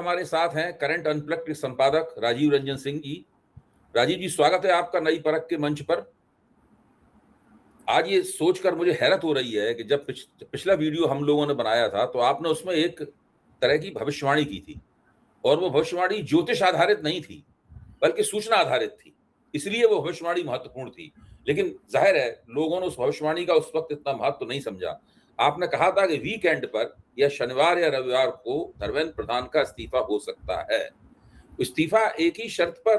हमारे साथ हैं करंट अनप्लग्ड के संपादक राजीव रंजन सिंह जी। राजीव जी, स्वागत है आपका नई परख के मंच पर। आज ये सोचकर मुझे हैरत हो रही है कि जब पिछला वीडियो हम लोगों ने बनाया था तो आपने उसमें एक तरह की भविष्यवाणी की थी, और वो भविष्यवाणी ज्योतिष आधारित नहीं थी बल्कि सूचना आधारित थी, इसलिए वो भविष्यवाणी महत्वपूर्ण थी। लेकिन जाहिर है लोगों ने उस भविष्यवाणी का उस वक्त इतना महत्व नहीं समझा। आपने कहा था कि वीकेंड पर या शनिवार या रविवार को धर्मेंद्र प्रधान का इस्तीफा हो सकता है। इस्तीफा एक ही शर्त पर,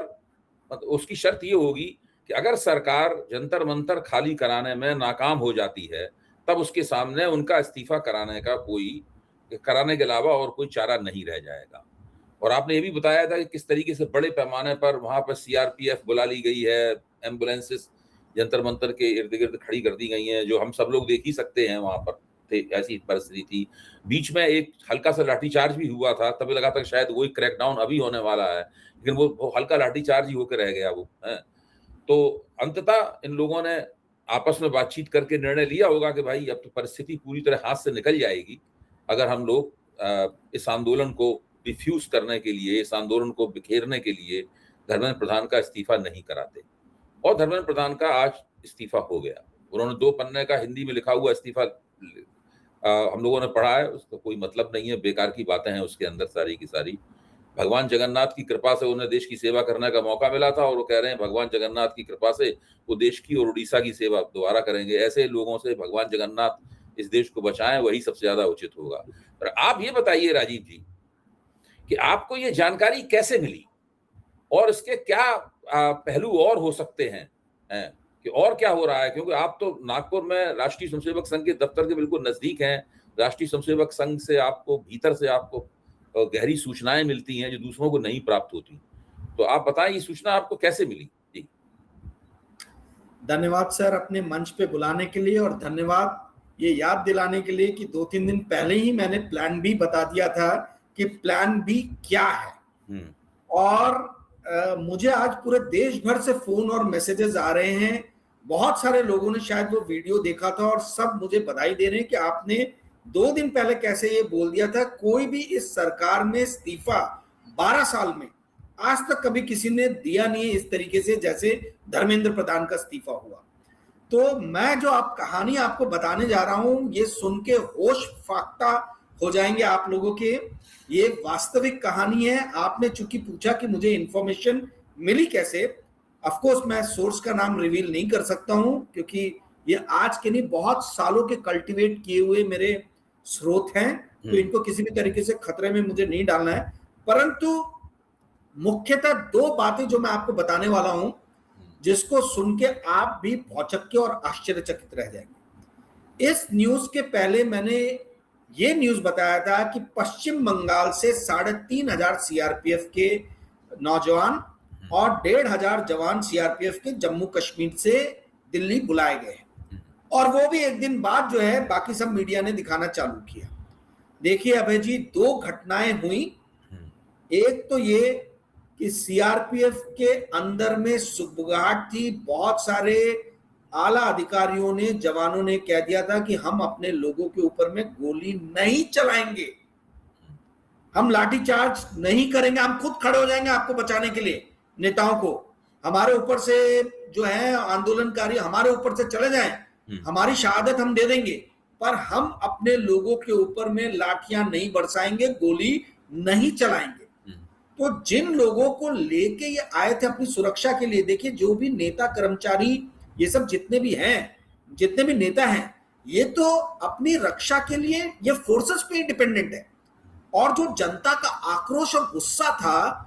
मतलब उसकी शर्त ये होगी कि अगर सरकार जंतर मंतर खाली कराने में नाकाम हो जाती है तब उसके सामने उनका इस्तीफा कराने के अलावा और कोई चारा नहीं रह जाएगा। और आपने ये भी बताया था कि किस तरीके से बड़े पैमाने पर वहां पर सीआरपीएफ बुला ली गई है, एम्बुलेंसेस जंतर मंतर के इर्द गिर्द खड़ी कर दी गई हैं, जो हम सब लोग देख ही सकते हैं। वहां पर थे, ऐसी परिस्थिति थी। बीच में एक हल्का सा लाठीचार्ज भी हुआ था, तभी लगा था शायद वही क्रैकडाउन अभी होने वाला है, लेकिन वो हल्का लाठीचार्ज ही होकर रह गया वो है। तो अंततः इन लोगों ने आपस में बातचीत करके निर्णय लिया होगा कि भाई अब तो परिस्थिति पूरी तरह हाथ से निकल जाएगी अगर हम लोग इस आंदोलन को डिफ्यूज करने के लिए, इस आंदोलन को बिखेरने के लिए धर्मेंद्र प्रधान का इस्तीफा नहीं कराते। और धर्मेंद्र प्रधान का आज इस्तीफा हो गया। उन्होंने 2 पन्ने का हिंदी में लिखा हुआ इस्तीफा हम लोगों ने पढ़ा है, उसका कोई मतलब नहीं है, बेकार की बातें हैं उसके अंदर सारी की सारी। भगवान जगन्नाथ की कृपा से उन्हें देश की सेवा करने का मौका मिला था और वो कह रहे हैं भगवान जगन्नाथ की कृपा से वो देश की और उड़ीसा की सेवा दोबारा करेंगे। ऐसे लोगों से भगवान जगन्नाथ इस देश को बचाएं, वही सबसे ज्यादा उचित होगा। पर आप ये बताइए राजीव जी कि आपको ये जानकारी कैसे मिली और इसके क्या पहलू और हो सकते हैं, कि और क्या हो रहा है, क्योंकि आप तो नागपुर में राष्ट्रीय स्वयंसेवक संघ के दफ्तर के बिल्कुल नजदीक हैं। राष्ट्रीय स्वयंसेवक संघ से आपको भीतर से आपको गहरी सूचनाएं मिलती हैं जो दूसरों को नहीं प्राप्त होती। तो आप बताएं ये सूचना आपको कैसे मिली? जी धन्यवाद सर अपने मंच पे बुलाने के लिए, और धन्यवाद ये याद दिलाने के लिए कि 2-3 दिन पहले ही मैंने प्लान बी बता दिया था कि प्लान बी क्या है। और मुझे आज पूरे देश भर से फोन और मैसेजेस आ रहे हैं। बहुत सारे लोगों ने शायद वो वीडियो देखा था और सब मुझे बधाई दे रहे हैं कि आपने 2 दिन पहले कैसे ये बोल दिया था। कोई भी इस सरकार में इस्तीफा 12 साल में आज तक कभी किसी ने दिया नहीं इस तरीके से जैसे धर्मेंद्र प्रधान का इस्तीफा हुआ। तो मैं जो कहानी आपको बताने जा रहा हूं, ये सुन के होश फाख्ता हो जाएंगे आप लोगों के। ये वास्तविक कहानी है। आपने चूंकि पूछा कि मुझे इंफॉर्मेशन मिली कैसे, ऑफ कोर्स मैं सोर्स का नाम रिवील नहीं कर सकता हूं क्योंकि ये आज के नहीं बहुत सालों के कल्टीवेट किए हुए मेरे स्रोत हैं, तो इनको किसी भी तरीके से खतरे में मुझे नहीं डालना है। परंतु मुख्यतः 2 बातें जो मैं आपको बताने वाला हूं जिसको सुन के आप भी भौचक्के और आश्चर्यचकित रह जाएंगे। इस न्यूज के पहले मैंने ये न्यूज बताया था कि पश्चिम बंगाल से 3,500 सीआरपीएफ के नौजवान और 1,500 जवान सीआरपीएफ के जम्मू कश्मीर से दिल्ली बुलाए गए, और वो भी एक दिन बाद जो है बाकी सब मीडिया ने दिखाना चालू किया। देखिए अभय जी, 2 घटनाएं हुई। एक तो ये कि सीआरपीएफ के अंदर में सुगबुगाहट थी। बहुत सारे आला अधिकारियों ने, जवानों ने कह दिया था कि हम अपने लोगों के ऊपर में गोली नहीं चलाएंगे, हम लाठीचार्ज नहीं करेंगे, हम खुद खड़े हो जाएंगे आपको बचाने के लिए। नेताओं को हमारे ऊपर से जो है आंदोलनकारी हमारे ऊपर से चले जाएं, हमारी शहादत हम दे देंगे, पर हम अपने लोगों के ऊपर में लाठियां नहीं बरसाएंगे, गोली नहीं चलाएंगे। तो जिन लोगों को लेके ये आए थे अपनी सुरक्षा के लिए, देखिए जो भी नेता कर्मचारी ये सब जितने भी हैं, जितने भी नेता हैं, ये तो अपनी रक्षा के लिए ये फोर्सेस पे डिपेंडेंट है। और जो जनता का आक्रोश और गुस्सा था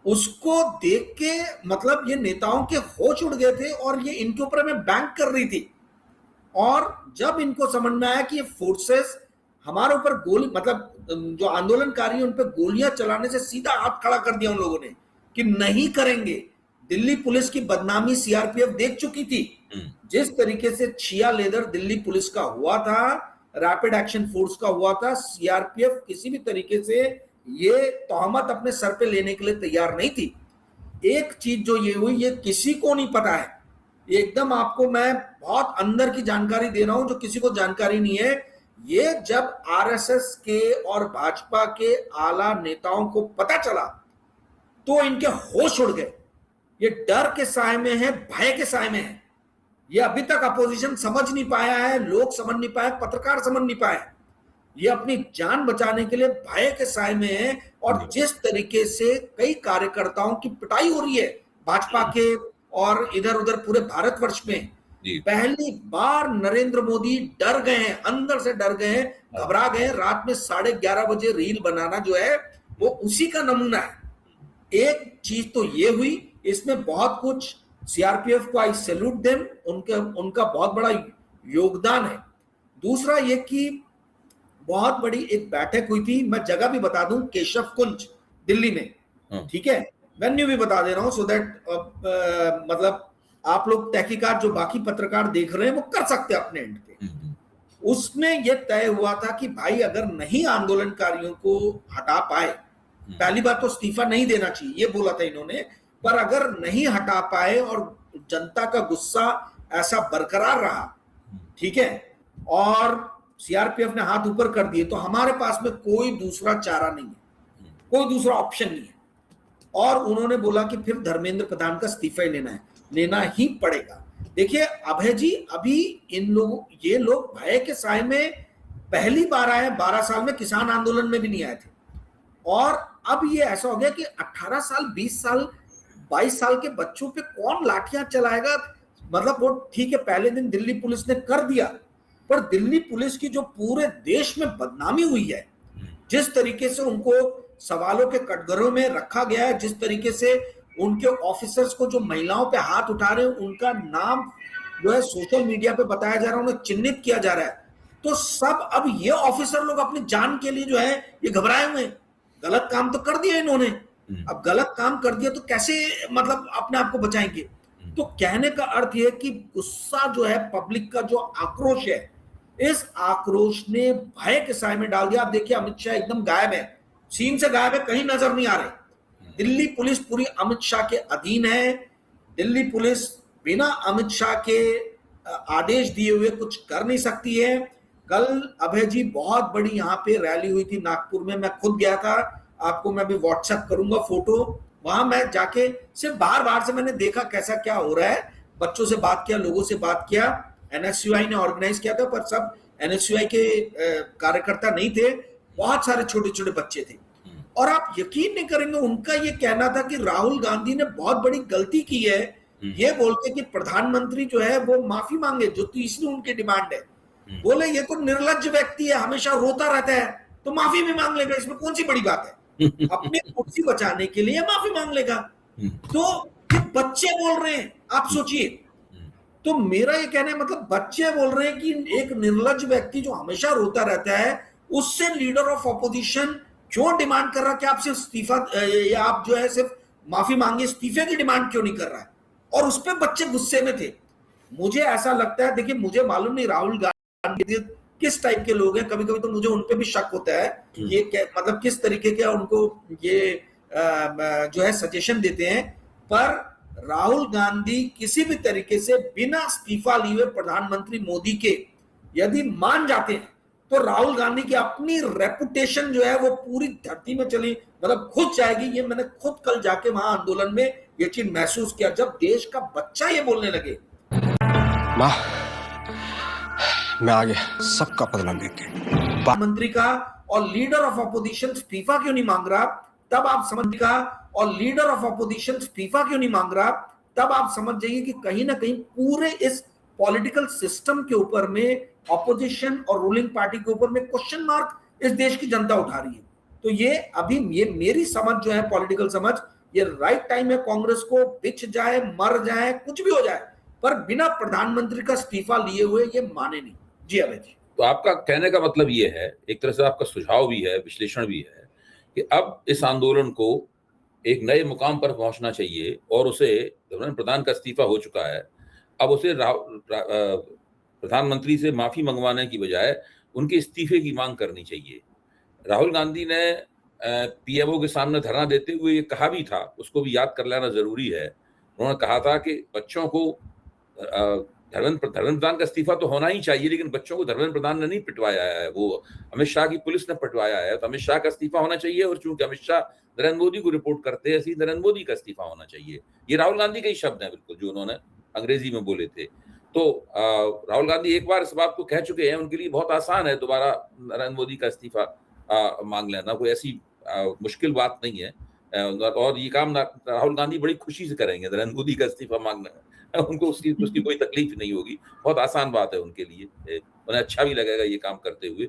उसको देख के मतलब ये नेताओं के होश उड़ गए थे और ये इनके ऊपर में बैंक कर रही थी। और जब इनको समझ में आया कि ये फोर्सेस हमारे ऊपर गोली, मतलब जो आंदोलनकारी उन पर गोलियां चलाने से सीधा हाथ खड़ा कर दिया उन लोगों ने कि नहीं करेंगे। दिल्ली पुलिस की बदनामी सीआरपीएफ देख चुकी थी। जिस तरीके से छिया लेदर दिल्ली पुलिस का हुआ था, रैपिड एक्शन फोर्स का हुआ था, सीआरपीएफ किसी भी तरीके से ये तोहमत अपने सर पे लेने के लिए तैयार नहीं थी। एक चीज जो ये हुई, ये किसी को नहीं पता है, एकदम आपको मैं बहुत अंदर की जानकारी दे रहा हूं जो किसी को जानकारी नहीं है। ये जब आरएसएस के और भाजपा के आला नेताओं को पता चला तो इनके होश उड़ गए। ये डर के साए में है, भय के साए में है। ये अभी तक अपोजिशन समझ नहीं पाया है, लोग समझ नहीं पाए, पत्रकार समझ नहीं पाए। ये अपनी जान बचाने के लिए भय के साए में है। और जिस तरीके से कई कार्यकर्ताओं की पिटाई हो रही है भाजपा के और इधर उधर पूरे भारतवर्ष में, पहली बार नरेंद्र मोदी डर गए हैं, अंदर से डर गए हैं, घबरा गए। रात में 11:30 बजे रील बनाना जो है वो उसी का नमूना है। एक चीज तो ये हुई, इसमें बहुत कुछ सीआरपीएफ को आई सैल्यूट देम, उनका बहुत बड़ा योगदान है। दूसरा ये कि बहुत बड़ी एक बैठक हुई थी, मैं जगह भी बता दूं, केशव कुंज दिल्ली में, ठीक है, वेन्यू भी बता दे रहा हूं सो दैट मतलब आप लोग तहकीकात जो बाकी पत्रकार देख रहे हैं वो कर सकते हैं अपने एंड पे। उसमें यह तय हुआ था कि भाई अगर नहीं आंदोलनकारियों को हटा पाए, पहली बात तो इस्तीफा नहीं देना चाहिए ये बोला था इन्होंने, पर अगर नहीं हटा पाए और जनता का गुस्सा ऐसा बरकरार रहा, ठीक है, और सीआरपीएफ ने हाथ ऊपर कर दिए, तो हमारे पास में कोई दूसरा चारा नहीं है, कोई दूसरा ऑप्शन नहीं है। और उन्होंने बोला कि फिर धर्मेंद्र प्रधान का इस्तीफा लेना ही पड़ेगा। देखिए अभय जी, अभी ये लोग भय के साए में पहली बार आए, 12 साल में किसान आंदोलन में भी नहीं आए थे, और अब ये ऐसा हो गया कि 18 साल 20 साल 22 साल के बच्चों पे कौन लाठियां चलाएगा। मतलब वो ठीक है, पहले दिन दिल्ली पुलिस ने कर दिया, पर दिल्ली पुलिस की जो पूरे देश में बदनामी हुई है, जिस तरीके से उनको सवालों के कटघरों में रखा गया है, जिस तरीके से उनके ऑफिसर्स को जो महिलाओं पे हाथ उठा रहे हैं उनका नाम जो है सोशल मीडिया पे बताया जा रहा है, उन्हें चिन्हित किया जा रहा है, तो सब अब ये ऑफिसर लोग अपनी जान के लिए जो है ये घबराए हुए हैं। गलत काम तो कर दिया इन्होंने, अब गलत काम कर दिया तो कैसे मतलब अपने आप को बचाएंगे। तो कहने का अर्थ यह कि गुस्सा जो है, पब्लिक का जो आक्रोश है, इस आक्रोश ने भय के साए में डाल दिया। आप देखिए अमित शाह एकदम गायब है, सीन से गायब है, कहीं नजर नहीं आ रहे। दिल्ली पुलिस पूरी अमित शाह के अधीन है। दिल्ली पुलिस बिना अमित शाह के आदेश दिए हुए कुछ कर नहीं सकती है। कल अभय जी बहुत बड़ी यहाँ पे रैली हुई थी नागपुर में, मैं खुद गया था, आपको मैं भी व्हाट्सएप करूंगा फोटो। वहां मैं जाके सिर्फ बाहर से मैंने देखा कैसा क्या हो रहा है, बच्चों से बात किया, लोगों से बात किया। एनएसयूआई ने ऑर्गेनाइज किया था, पर सब एनएसयूआई के कार्यकर्ता नहीं थे, बहुत सारे छोटे छोटे बच्चे थे। और आप यकीन नहीं करेंगे, उनका ये कहना था कि राहुल गांधी ने बहुत बड़ी गलती की है, ये बोलते कि प्रधानमंत्री जो है वो माफी मांगे, जो तीसरी उनकी डिमांड है। बोले ये तो निर्लज्ज व्यक्ति है, हमेशा रोता रहता है, तो माफी भी मांग लेगा, इसमें कौन सी बड़ी बात है, अपनी कुर्सी बचाने के लिए माफी मांग लेगा। तो ये बच्चे बोल रहे हैं, आप सोचिए। तो मेरा ये कहना है, मतलब बच्चे बोल रहे हैं कि एक निर्लज्ज व्यक्ति जो हमेशा रोता रहता है, उससे लीडर ऑफ ऑपोजिशन क्यों डिमांड कर रहा है कि आप सिर्फ इस्तीफा या आप जो है सिर्फ माफी मांगे, इस्तीफे की डिमांड क्यों नहीं कर रहा है। और उस पर बच्चे गुस्से में थे। मुझे ऐसा लगता है, देखिए मुझे मालूम नहीं राहुल गांधी किस टाइप के लोग हैं, कभी कभी तो मुझे उन पे भी शक होता है, ये मतलब किस तरीके के उनको ये जो है सजेशन देते हैं। पर राहुल गांधी किसी भी तरीके से बिना इस्तीफा लिए हुए प्रधानमंत्री मोदी के यदि मान जाते हैं, तो राहुल गांधी की अपनी रेपुटेशन जो है वो पूरी धरती में चली, मतलब खुद जाएगी। ये मैंने खुद कल जाके वहां आंदोलन में ये चीज महसूस किया, जब देश का बच्चा ये बोलने लगे, माँ मैं आ गया सबका बदला लेके। प्रधानमंत्री का और लीडर ऑफ अपोजिशन इस्तीफा क्यों नहीं मांग रहा, तब आप समझ का और लीडर ऑफ अपोजिशन इस्तीफा क्यों नहीं मांग रहा, तब आप समझ जाइए कि कहीं ना कहीं पूरे इस पॉलिटिकल सिस्टम के ऊपर में, ऑपोजिशन और रूलिंग पार्टी के ऊपर में क्वेश्चन मार्क इस देश की जनता उठा रही है। तो ये अभी ये मेरी समझ जो है, पॉलिटिकल समझ, ये राइट टाइम है कांग्रेस को बिछ जाए, मर जाए, कुछ भी हो जाए, पर बिना प्रधानमंत्री का इस्तीफा लिए हुए ये माने नहीं। जी अभय जी। तो आपका कहने का मतलब ये है, एक तरह से आपका सुझाव भी है, विश्लेषण भी है, कि अब इस आंदोलन को एक नए मुकाम पर पहुंचना चाहिए और उसे, धर्मेंद्र प्रधान का इस्तीफा हो चुका है, अब उसे प्रधानमंत्री से माफी मंगवाने की बजाय उनके इस्तीफे की मांग करनी चाहिए। राहुल गांधी ने पीएमओ के सामने धरना देते हुए ये कहा भी था, उसको भी याद कर लेना जरूरी है। उन्होंने कहा था कि बच्चों को धर्मेंद्र प्रधान का इस्तीफा तो होना ही चाहिए, लेकिन बच्चों को धर्मेंद्र प्रधान ने नहीं पिटवाया है, वो अमित शाह की पुलिस ने पिटवाया है। तो अमित शाह का इस्तीफा होना चाहिए, और चूंकि अमित शाह नरेंद्र मोदी को रिपोर्ट करते हैं, इसलिए नरेंद्र मोदी का इस्तीफा होना चाहिए। ये राहुल गांधी के ही शब्द हैं बिल्कुल, जो उन्होंने अंग्रेजी में बोले थे। तो राहुल गांधी एक बार इस बात को कह चुके हैं, उनके लिए बहुत आसान है दोबारा नरेंद्र मोदी का इस्तीफा मांग लेना, कोई ऐसी मुश्किल बात नहीं है। और ये काम राहुल गांधी बड़ी खुशी से करेंगे, नरेंद्र मोदी का इस्तीफा मांगना, उनको उसकी कोई तकलीफ नहीं होगी, बहुत आसान बात है उनके लिए, उन्हें अच्छा भी लगेगा ये काम करते हुए।